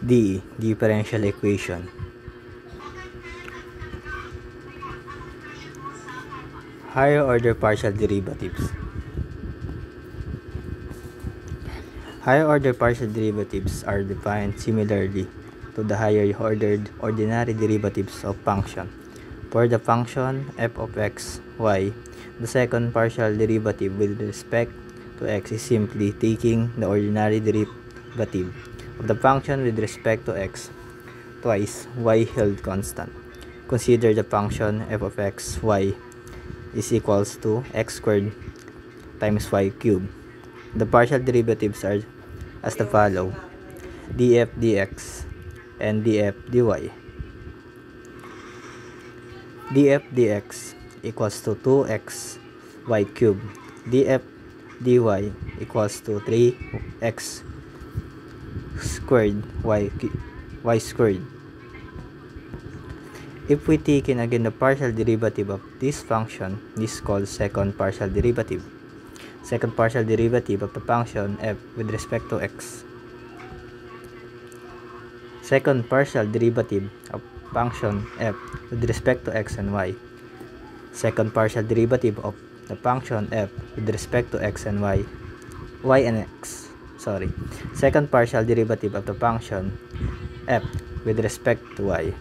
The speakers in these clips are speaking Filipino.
D. Differential equation. Higher order partial derivatives. Higher order partial derivatives are defined similarly to the higher ordered ordinary derivatives of function. For the function f of x, y, the second partial derivative with respect to x is simply taking the ordinary derivative of the function with respect to x twice y held constant. Consider the function f of x, y is equals to x squared times y cubed. The partial derivatives are as the follow: df dx and df dy. df dx equals to 2x y cubed. df dy equals to 3x squared y squared. If we take in again the partial derivative of this function, this is called second partial derivative. Second partial derivative of the function f with respect to x. Second partial derivative of function f with respect to x and y. Second partial derivative of the function f with respect to x and y. And x. Second partial derivative of the function f with respect to y.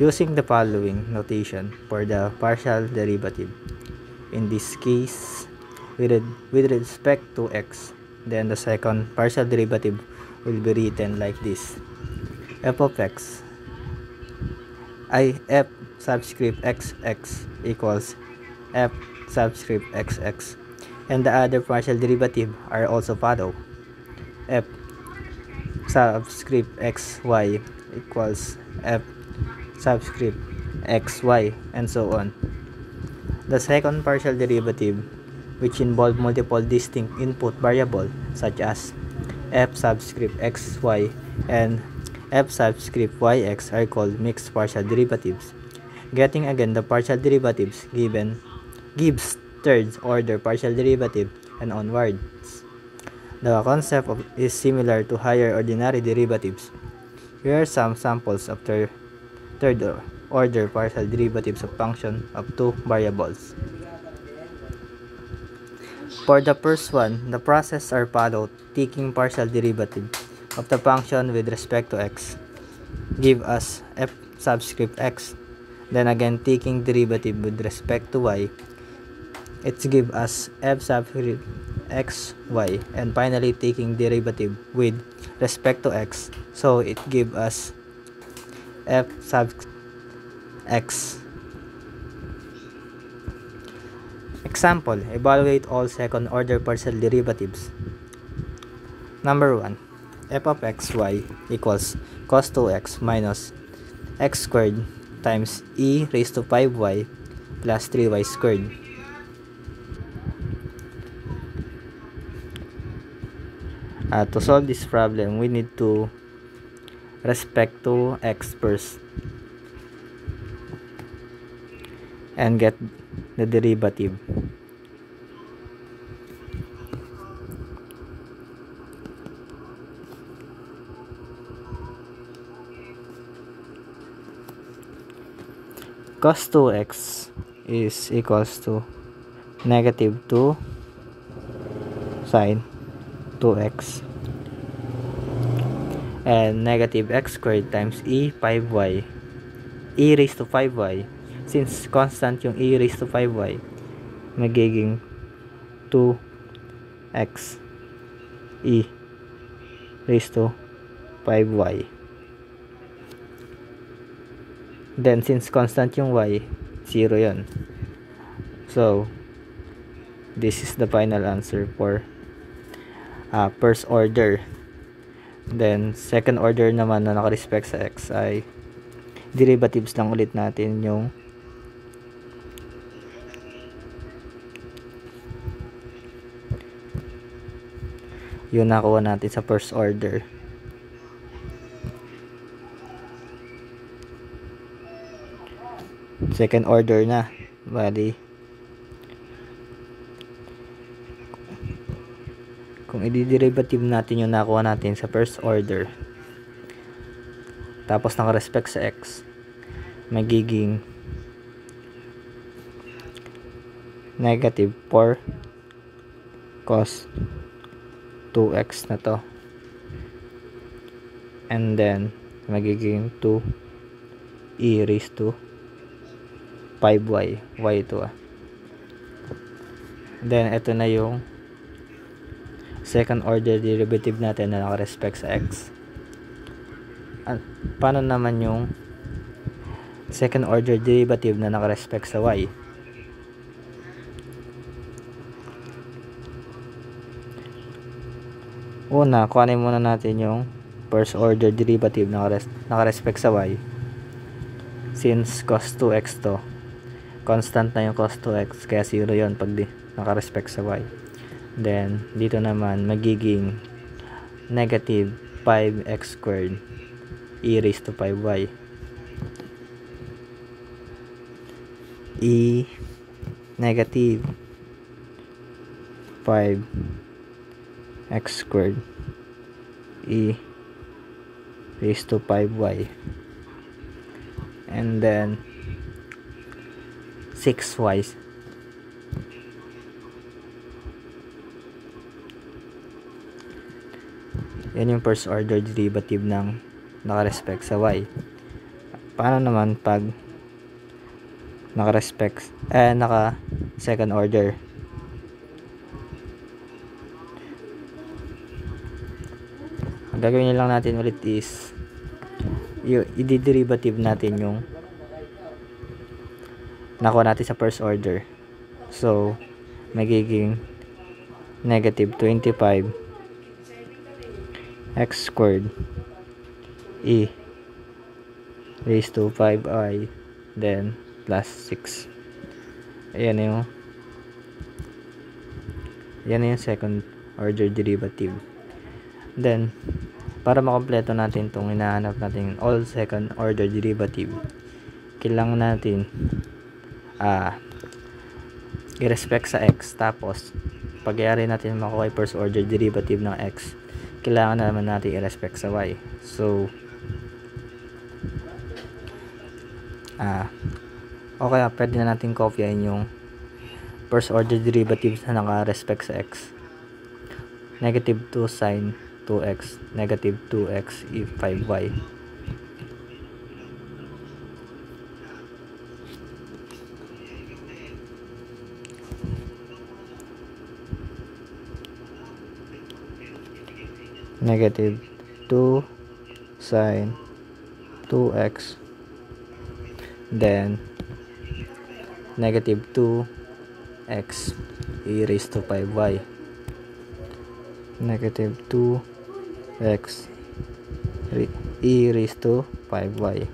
Using the following notation for the partial derivative. In this case, with respect to x, then the second partial derivative will be written like this: f of x f subscript xx equals f subscript xx, and the other partial derivative are also follow: f subscript xy equals f subscript xy, and so on. The second partial derivative, which involve multiple distinct input variables such as f subscript xy and f subscript yx, are called mixed partial derivatives. Getting again the partial derivatives gives third order partial derivative and onwards. The concept is similar to higher ordinary derivatives. Here are some samples of third order partial derivatives of function of two variables. For the first one, the process are followed: taking partial derivative of the function with respect to x give us f subscript x, then again taking derivative with respect to y, it give us f subscript x y, and finally taking derivative with respect to x, so it give us f subscript x. Example: evaluate all second order partial derivatives. Number 1, f of xy equals cos 2x minus x squared times e raised to 5y plus 3y squared. To solve this problem, we need to respect to x first and get the derivative. Cos 2x is equals to negative 2 sine 2x, and negative x squared times e 5y, e raised to 5y. Since constant yung e raised to 5y, magiging 2x e raised to 5y. Then since constant yung y, 0 yon. So this is the final answer for first order. Then second order naman na naka-respect sa x ay derivatives lang ulit natin yung nakuha natin sa first order. Second order na, bali kung Kung i-derivative natin yung nakuha natin sa first order, tapos naka-respect sa x, magiging negative 4 cos 2x na to. And then, magiging 2 e raised to 5y. Y ito Then, ito na yung second order derivative natin na naka-respect sa x. Paano naman yung second order derivative na naka-respect sa y? Una, kuhanin muna natin yung first order derivative na naka-respect sa y. Since cos 2x to, constant na yung cos 2x, kaya 0 yon pag naka-respect sa y. Then, dito naman, magiging negative 5x squared e raised to 5y. E negative 5x squared e raised to 5y. And then 6y. Yan yung first order derivative ng naka-respect sa y. Paano naman pag naka second order? Ang gagawin lang natin ulit is i-derivative natin yung nakuha natin sa first order. So, magiging negative 25 x squared e raised to 5i then plus 6. Yan yung second order derivative. Then, para makompleto natin itong hinahanap natin all second order derivative, kailangan natin i-respect sa x, tapos pag-iari natin makuha yung first order derivative ng x, kailangan naman natin i-respect sa y. So okay, pwede na natin kopyahin yung first order derivative na naka-respect sa x. Negative 2 sin 2x, negative 2x e 5y. Negative 2 sin 2x, then negative 2x e raised to 5y. Negative 2x e raised to 5y.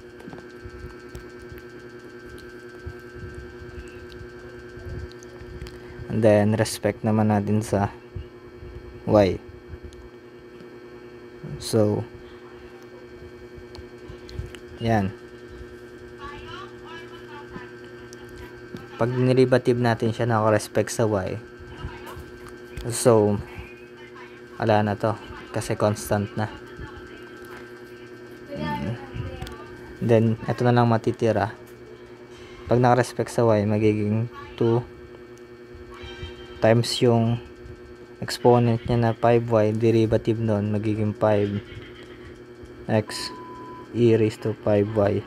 And then respect naman natin sa y. So yan, pag derivative natin siya naka-respect sa y, so wala na to kasi constant na. Then ito na lang matitira. Pag naka-respect sa y, magiging 2 times yung exponent niya na 5y, derivative nun magiging 5x e raised to 5y.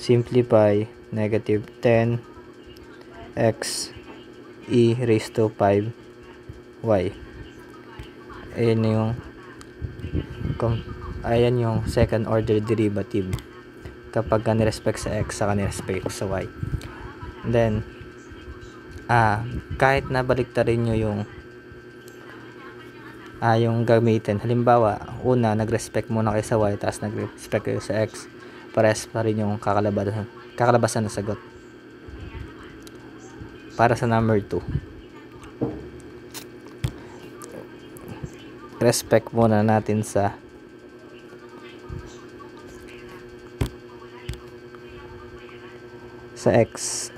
Simplify, negative 10x e raised to 5y. Ayan yung second order derivative kapag ni-respect sa x saka ni-respect sa y. And then kahit na baliktarin nyo yung gamitin, halimbawa una nag-respect muna kayo sa y tapos nag-respect kayo sa x, parehas pa rin yung kakalabasan na sagot. Para sa number 2, respect muna natin sa x.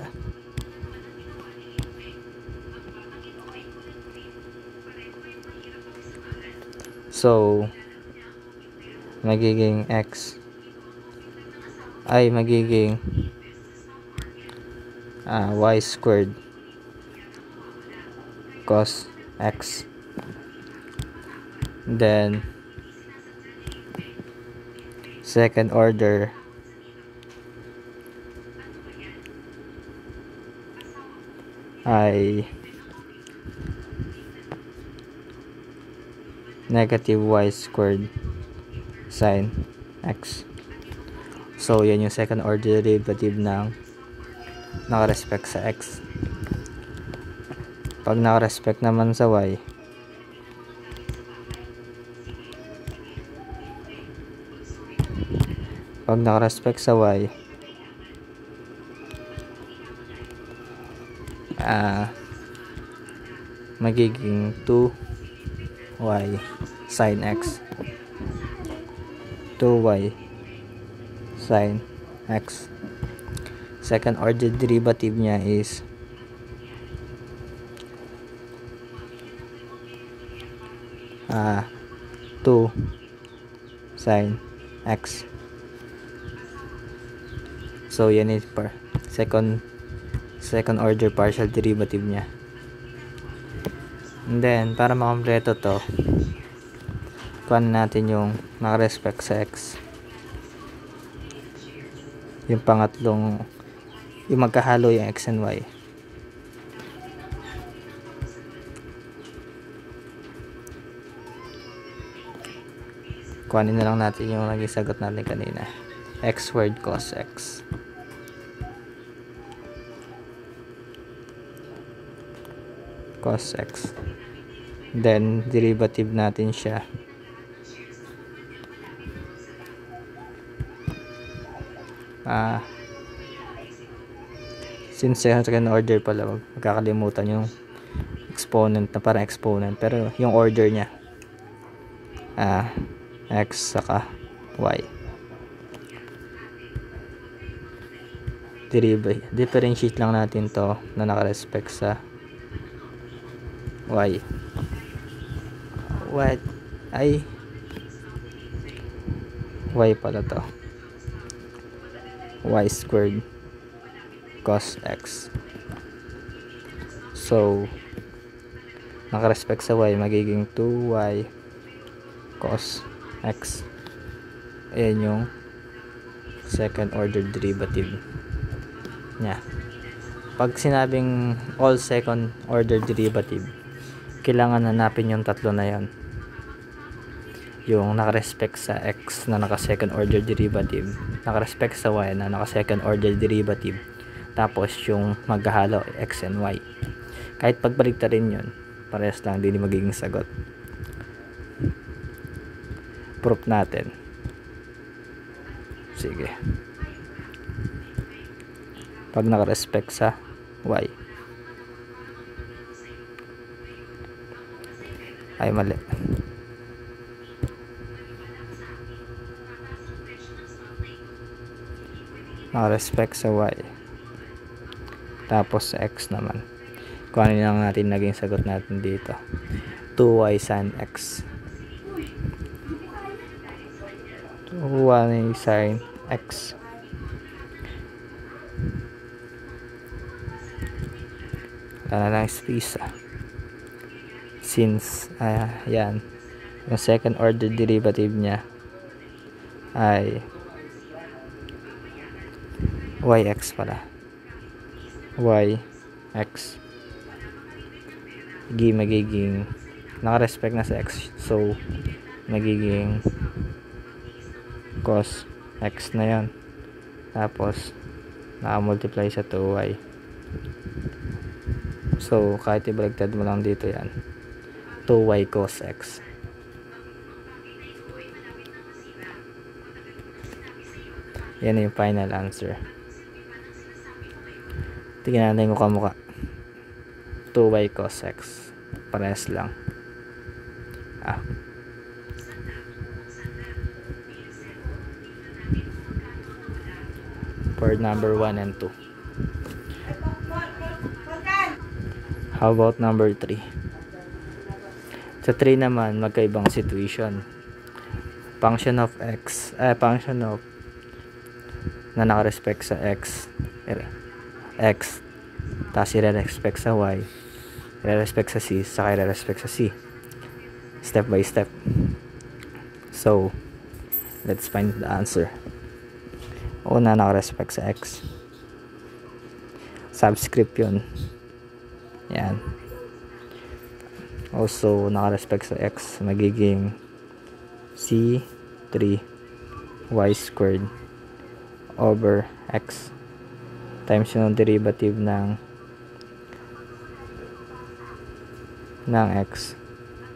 So magiging x ay magiging y squared cos x. Then second order ay negative y squared sin x. So yan yung second order derivative ng naka-respect sa x. Pag naka-respect naman sa y, magiging 2y sin x. 2y sin x. Second order derivative niya is uh, 2 sin x. So yan is second order partial derivative niya. And then para makompleto to, kuhanin natin yung naka-respect sa x, yung pangatlong, yung magkahalo yung x and y. Kuhanin na lang natin yung naging sagot natin kanina, x squared cos x. Cos x. Then derivative natin siya, since second order pala, magkakalimutan yung exponent na parang exponent, pero yung order nya x saka y. Differentiate lang natin to na naka-respect sa y. What ay y pala to, y squared cos x. So naka-respect sa y, magiging 2y cos x. Ayan yung second order derivative nya. Pag sinabing all second order derivative, kailangan hanapin yung tatlo na yan, yung naka-respect sa x na naka second order derivative, naka-respect sa y na naka second order derivative, tapos yung maghahalo x and y. Kahit pagbalik rin yun, parehas lang, hindi magiging sagot. Proof natin. Sige, pag naka-respect sa y ay mali. Naka-respect sa y tapos sa x naman, kung ano lang natin naging sagot natin dito, 2y sin x. 2y sin x. Wala na lang space since yan yung second order derivative nya ay yx pala, yx magiging naka-respect na sa x, so magiging cos x na yan, tapos naka-multiply sa 2y. So kahit ibaligtad mo lang dito, yan 2y cos x. Yan yung final answer. Tingnan natin kung kamukha. 2y cos x, parehas lang. For number 1 and 2. How about number 3? Ito Sa 3 naman, magkaibang situation. Function of x, function of na naka-respect sa x, tapos i-respect sa y, i-respect sa c, saka i-respect sa c. Step by step. So, let's find the answer. Una, naka-respect sa x. Subscript yun. Yan. Also, naka-respect sa x, magiging c3 y squared over x times yung derivative ng x,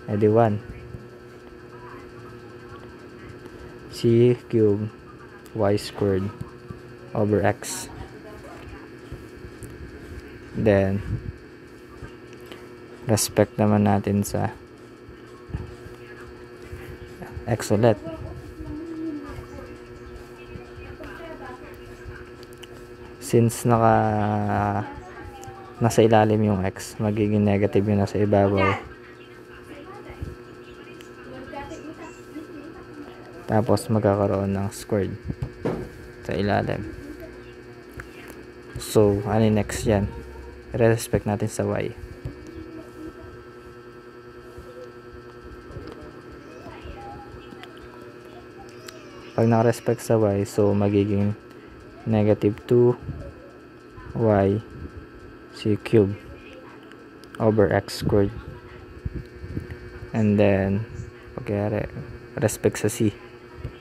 edi 1 c cube y squared over x, then respect naman natin sa x ulit. Since nasa ilalim yung x, magiging negative yung nasa ibabaw. Tapos magkakaroon ng squared sa ilalim. So, ano next yan? I-respect natin sa y. Pag naka-respect sa y, so magiging negative 2y c cube over x squared, and then okay, respect sa c,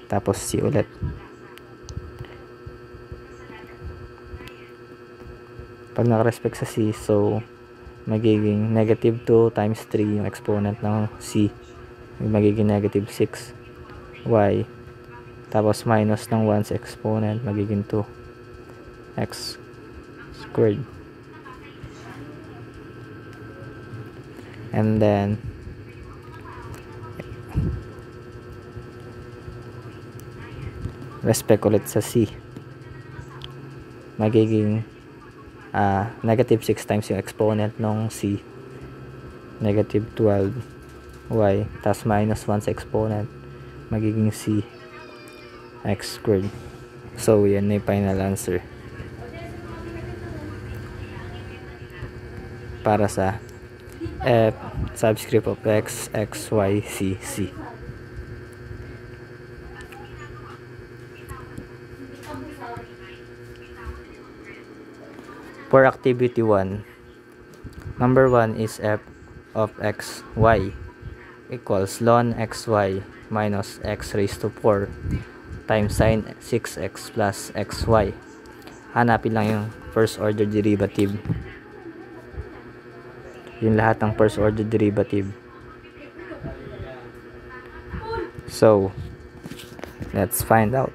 tapos c ulit. Pag naka-respect sa c, so magiging negative 2 times 3 yung exponent ng c, magiging negative 6y, tapos minus ng 1 sa exponent, magiging 2 x squared, and then respect ulit sa c, magiging negative 6 times yung exponent ng c, negative 12y, tapos minus 1 sa exponent, magiging c x squared. So yan na yung final answer para sa f subscript of x, x, y, c, c. For activity 1, number 1 is f of x, y equals ln xy minus x raised to 4 times sin 6x plus xy. Hanapin lang yung first order derivative. Yung lahat ng first order derivative. So, let's find out.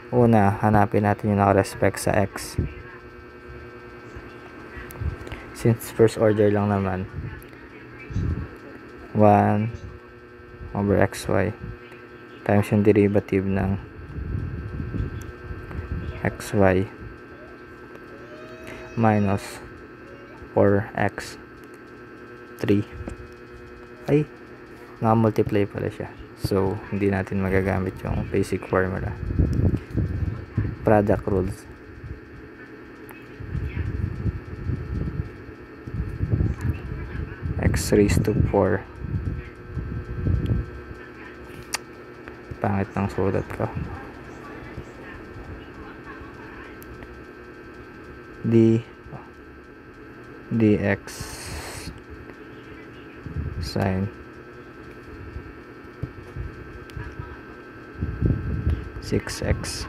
Una, hanapin natin yung naka-respect sa x. Since first order lang naman, 1 over xy times yung derivative ng xy minus 4x 3. Ay, naka-multiply pala siya, so hindi natin magagamit yung basic formula, product rules. X raised to 4, pangit ng sulat ko, dx sin 6x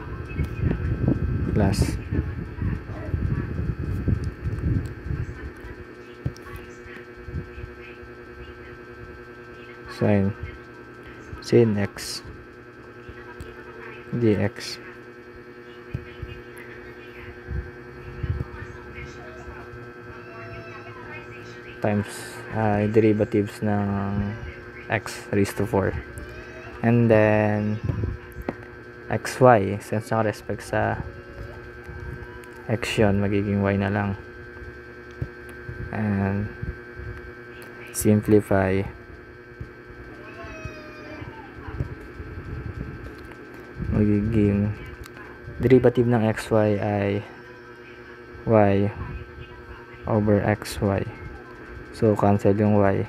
plus sin x dx times derivatives ng x raised to 4, and then xy, since naka-respect sa x yun, magiging y na lang, and simplify. Magiging derivative ng xy ay y over xy. So cancel yung y.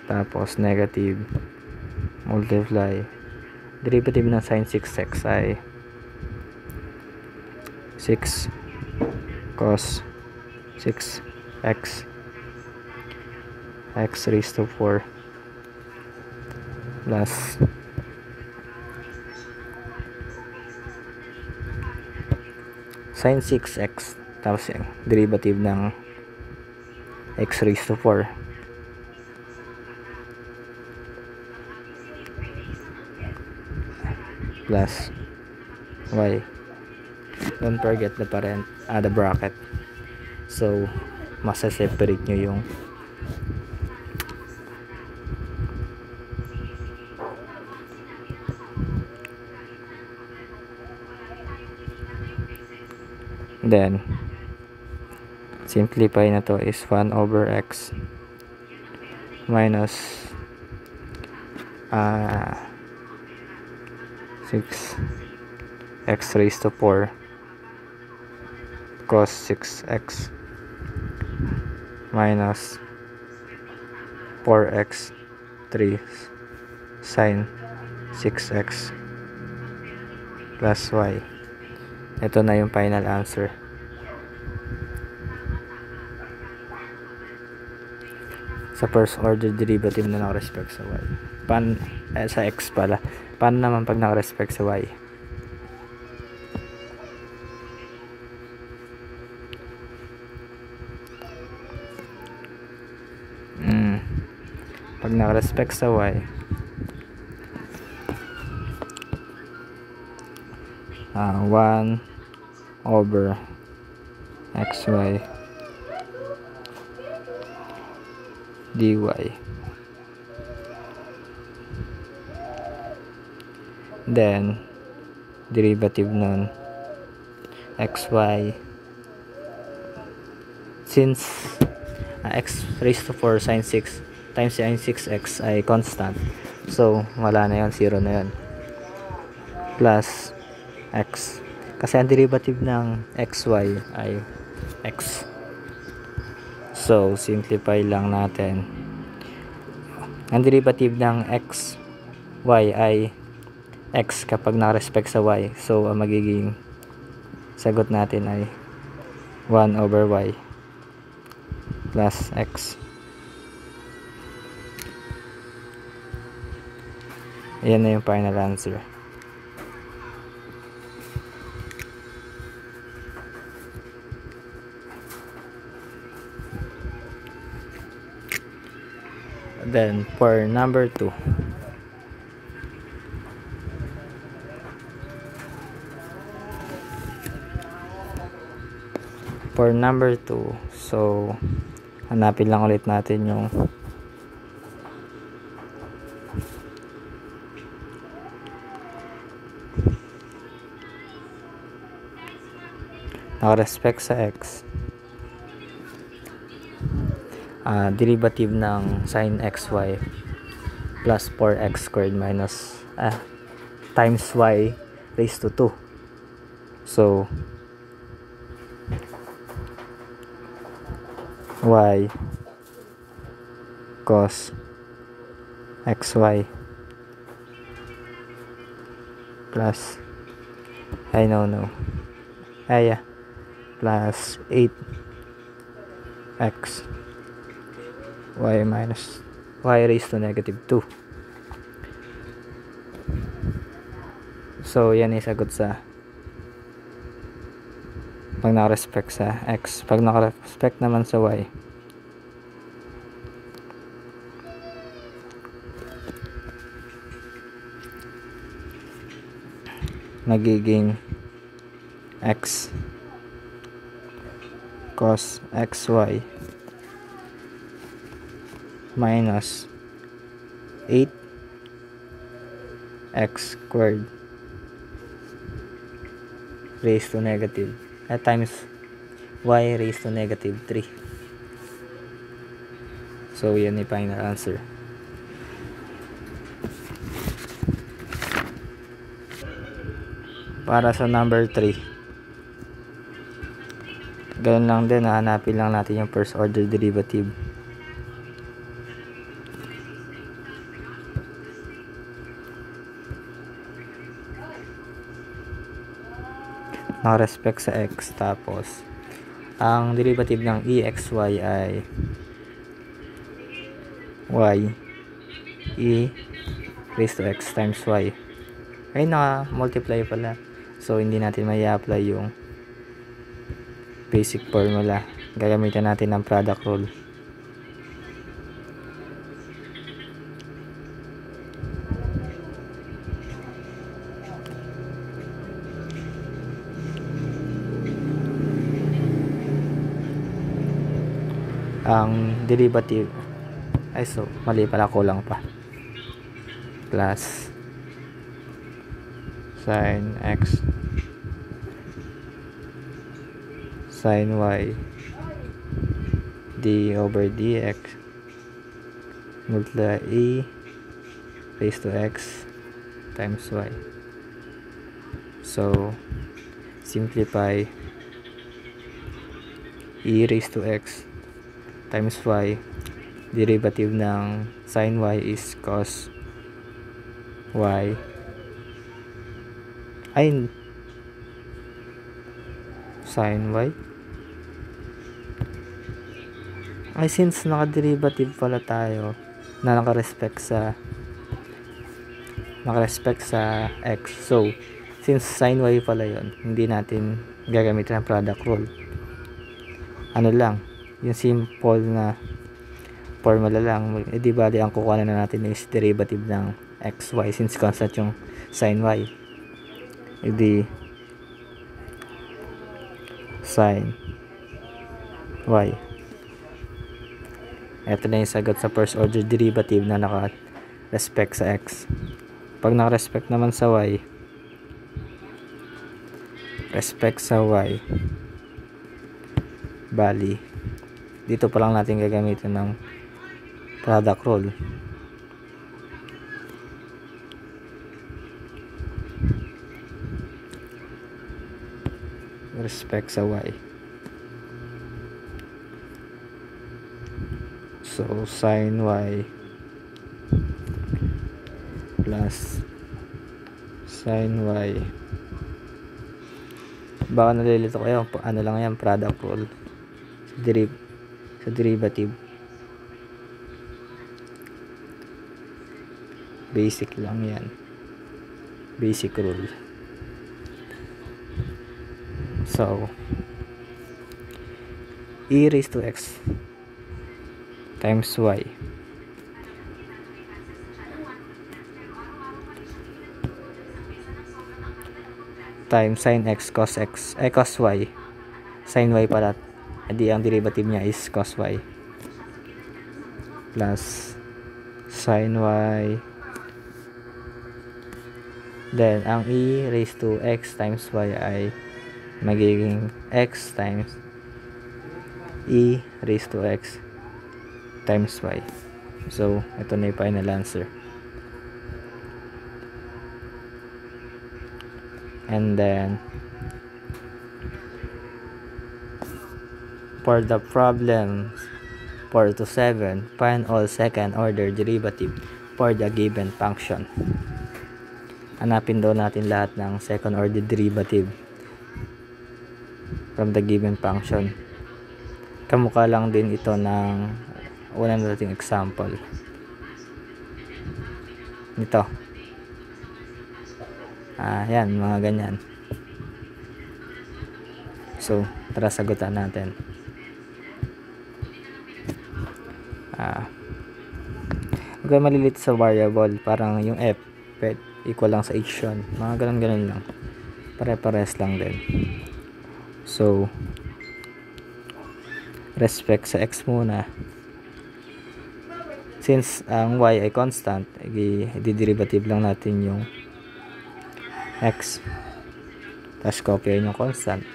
Tapos negative multiply derivative ng sin 6x ay 6 cos 6x x raised to 4 plus sin 6x tapos yung derivative ng x raised to 4 plus y. Don't forget the the bracket. So masa-separate nyo yung then simplify na to is 1 over x minus 6 x raised to 4 cos 6x minus 4x 3 sin 6x plus y. Ito na yung final answer. Sa first order derivative na naka-respect sa y. Sa x pala. Paano naman pag naka-respect sa y? Pag naka-respect sa y, 1 over xy dy then derivative nun xy since x raised to 4 sin 6 times sin 6x ay constant, so wala na yun, 0 na yun, plus x kasi ang derivative ng xy ay x, so simplify lang natin. Ang derivative ng xy ay x kapag na-respect sa y, so ang magiging sagot natin ay 1 over y plus x. Ayan na yung final answer. Then for number 2, so hanapin lang ulit natin yung naka-respect sa x, derivative ng sin xy plus 4x squared minus times y raised to 2, so y cos xy plus plus 8x y minus y raised to negative 2. So yan yung sagot sa pag naka-respect sa x. Pag naka-respect naman sa y, magiging x cos xy minus 8x squared raised to negative times y raised to negative 3. So yan yung final answer. Para sa number 3, ganun lang din, hahanapin lang natin yung first order derivative. Respect sa x, tapos ang derivative ng exy ay y e raised to x times y. Ay, naka-multiply pala. So, hindi natin may apply yung basic formula. Gagamitan natin ng product rule. Ang derivative ay, so mali pala, kulang pa, plus sin x sin y d over dx multiply e raised to x times y. So simplify e raised to x times y, derivative ng sin y is cos y, ay, sin y, ay, since naka-derivative pala tayo na naka-respect sa x, so since sin y pala yon, hindi natin gagamitin ang product rule. Ano lang, yung simple na formula lang, di bali ang kukuha na natin is derivative ng xy since constant yung sin y, di sin y. Ito na yung sagot sa first order derivative na naka-respect sa x. Pag naka-respect naman sa y, respect sa y, bali dito pa lang natin gagamitin ng product rule. Respect sa y. So sin y plus sin y, baka nalilito kayo, ano lang yan, product rule sa derivative. Basic lang yan, basic rule. So e raised to x times y times sin x cos x, ay cos y, sin y pala, edi ang derivative niya is cos y, plus sin y, then ang e raised to x times y ay magiging x times e raised to x times y. So ito na yung final answer. And then for the problem 4 to 7, find all second order derivative for the given function. Hanapin daw natin lahat ng second order derivative from the given function. Kamukha lang din ito ng unang nating example nito. Yan, mga ganyan. So tara sagutan natin. Huwag maliliit sa variable, parang yung f equal lang sa h yun, mga ganun lang, pare-pares lang din. So respect sa x muna, since ang y ay constant, i-derivative lang natin yung x, tapos copy yung constant,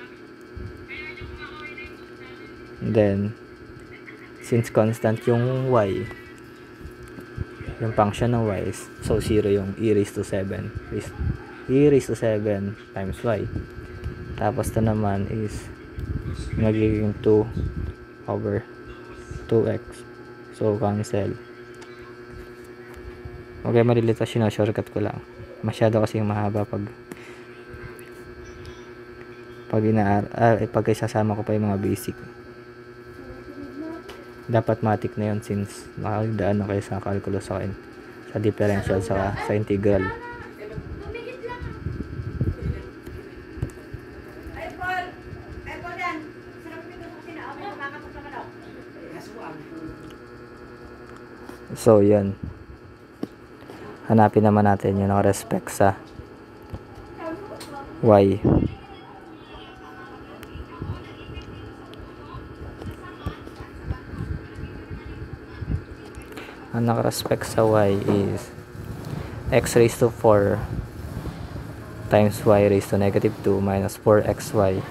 Then, since constant yung y, yung function ng y, so 0 yung e raised to 7 times y. Tapos to naman is magiging 2 over 2x. So, cancel. Okay, malilito, shortcut ko lang. Masyado kasi mahaba pag isasama ko pa yung mga basic. Dapat matik na yun since nakagdaan na kayo sa calculus sa differential sa integral. So, yun. Hanapin naman natin yung respect sa y. Ang naka-respect sa y is x raised to 4 times y raised to negative 2 minus 4xy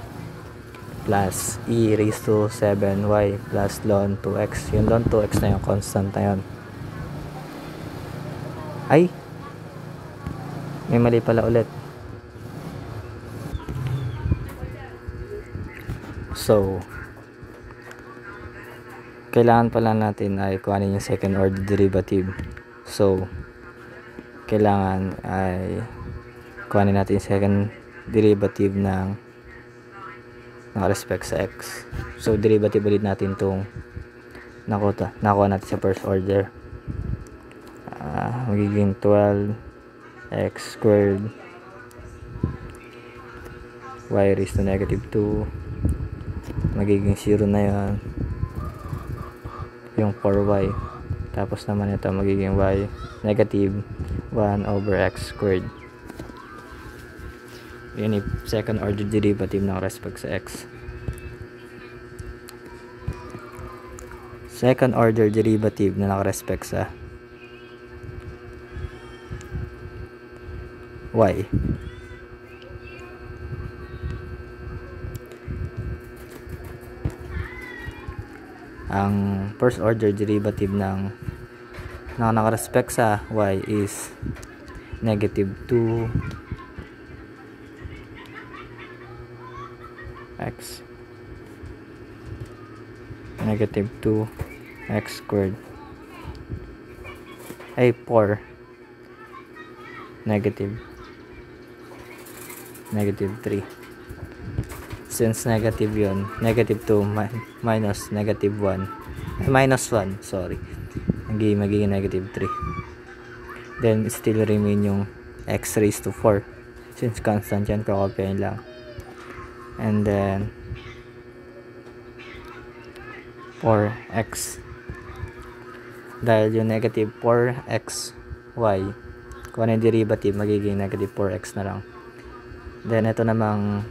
plus e raised to 7y plus ln 2x. Yung ln 2x na yung constant na yun. Ay! May mali pala ulit. So, kailangan pala natin ay kuhanin yung second order derivative. So, kailangan ay kuhanin natin yung second derivative ng respect sa x. So, derivative ulit natin itong nakuha natin sa first order. Magiging 12x squared y raised to negative 2. Magiging 0 na yan. Yung 4y. Tapos naman ito magiging y negative 1 over x squared. Yun yung second order derivative ng respect sa x. Second order derivative na naka-respect sa y. Ang first order derivative ng naka-respect sa y is negative 2 x negative 2 x squared ay 4 negative 3. Since negative yun, negative 2 minus negative 1 minus 1, sorry, magiging negative 3. Then still remain yung x raised to 4 since constant yan, kakopyahin lang. And then 4x, dahil yung negative 4x y, kung ano yung derivative, magiging negative 4x na lang. Then ito namang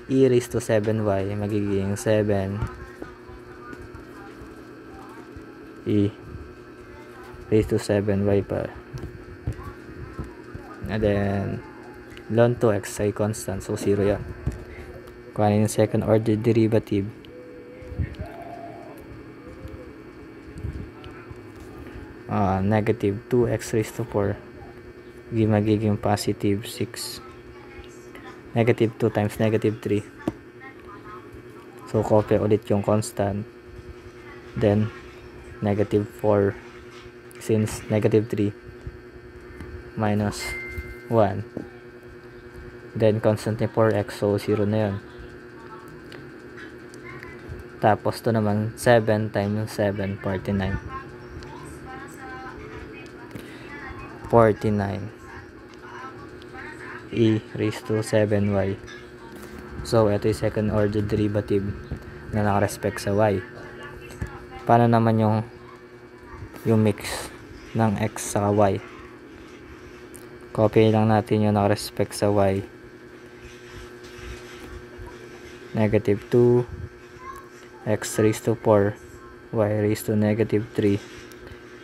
e raised to 7y, magiging 7 e raised to 7y pa. And then ln 2x ay constant, so 0 yan. Kung ano yung second order derivative, negative 2x raised to 4 magiging positive 6. Negative 2 times negative 3, so copy ulit yung constant. Then negative 4 since negative 3 minus 1, then constant ni 4x, so 0 na yun. Tapos to naman 7 times 7, 49 e raised to 7y. So ito yung second order derivative na naka-respect sa y. Paano naman yung mix ng x sa y? Copy lang natin yung naka-respect sa y. Negative 2 x raised to 4 y raised to negative 3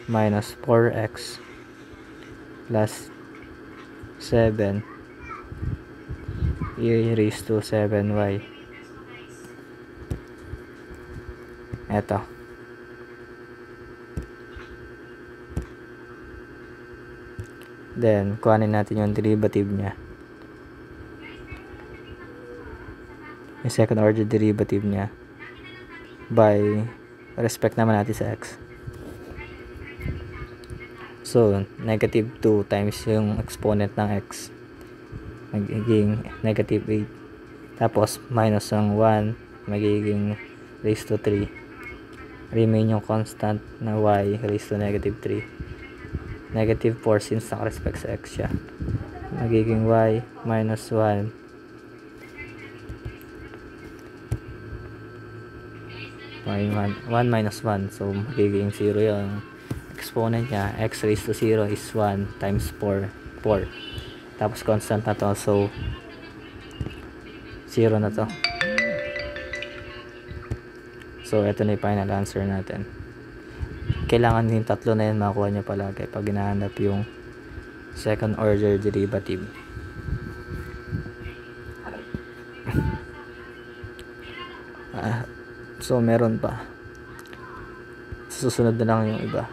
minus 4x plus 7 e raised to 7y. Eto. Then, kuhanin natin yung derivative niya. Yung second order derivative niya by respect naman natin sa x. So, negative 2 times yung exponent ng x. Magiging negative 8. Tapos, minus ng 1, magiging raised to 3. Remain yung constant na y raised to negative 3. Negative 4 since naka-respect sa x siya. Magiging y minus 1 1 minus 1. So, magiging 0 yung exponent niya. X raised to 0 is 1 times 4. Tapos, constant na to. So, 0 na to. So, ito na yung final answer natin. Kailangan yung tatlo na yan makuha nyo palagi pag hinahanap yung second order derivative. So, meron pa. Susunod na lang yung iba.